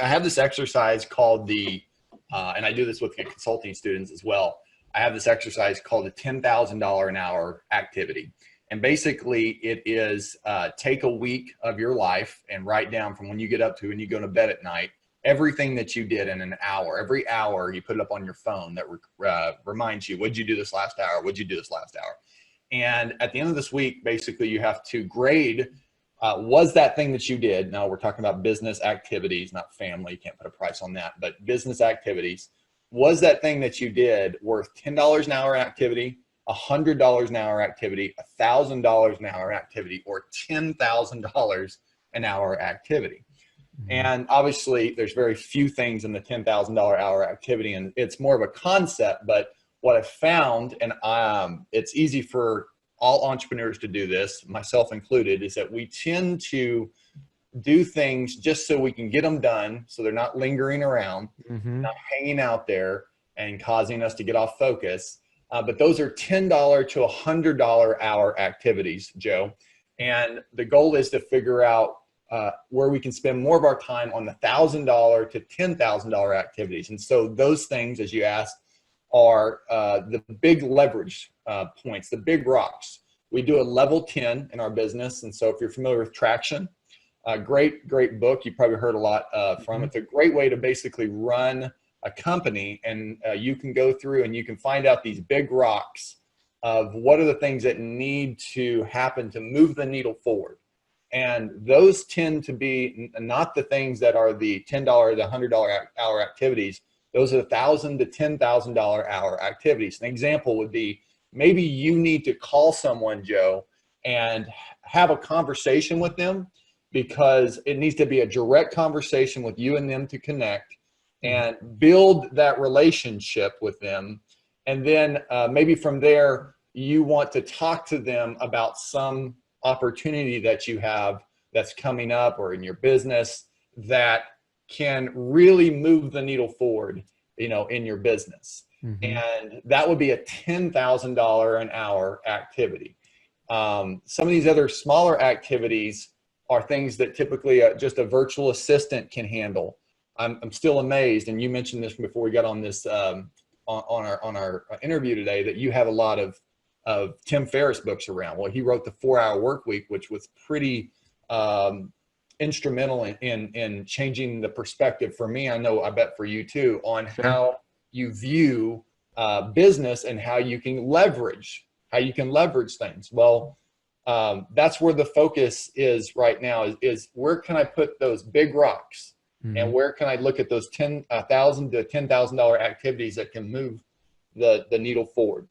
I have this exercise called and I do this with consulting students as well. I have this exercise called the $10,000 an hour activity. And basically it is take a week of your life and write down from when you get up to when you go to bed at night, everything that you did in an hour. Every hour you put it up on your phone that reminds you, what'd you do this last hour? What'd you do this last hour? And at the end of this week, basically you have to grade, was that thing that you did, now we're talking about business activities, not family, you can't put a price on that, but business activities. Was that thing that you did worth $10 an hour activity, $100 an hour activity, $1,000 an hour activity, or $10,000 an hour activity? And obviously there's very few things in the $10,000 hour activity, and it's more of a concept. But what I found, and it's easy for all entrepreneurs to do this, myself included, is that we tend to do things just so we can get them done, so they're not lingering around, not hanging out there and causing us to get off focus. But those are $10 to $100 hour activities, Joe. And the goal is to figure out where we can spend more of our time on the $1,000 to $10,000 activities. And so those things, as you asked, are the big leverage points, the big rocks. We do a level 10 in our business. And so if you're familiar with Traction, great book, you probably heard a lot from. It's a great way to basically run a company, and you can go through and you can find out these big rocks of what are the things that need to happen to move the needle forward. And those tend to be not the things that are the $10, the $100 hour activities. Those are the $1,000 to $10,000 hour activities. An example would be, maybe you need to call someone, Joe, and have a conversation with them, because it needs to be a direct conversation with you and them to connect and build that relationship with them. And then maybe from there, you want to talk to them about some opportunity that you have that's coming up or in your business that can really move the needle forward, in your business. And that would be a $10,000 an hour activity. Some of these other smaller activities are things that typically just a virtual assistant can handle. I'm still amazed, and you mentioned this before we got on this on our interview today, that you have a lot of Tim Ferriss books around. Well, he wrote the 4-Hour Work Week, which was pretty instrumental in changing the perspective for me. I bet for you too, on how you view business and how you can leverage things. Well, that's where the focus is right now, is where can I put those big rocks, and where can I look at those $10,000 to $10,000 activities that can move the needle forward.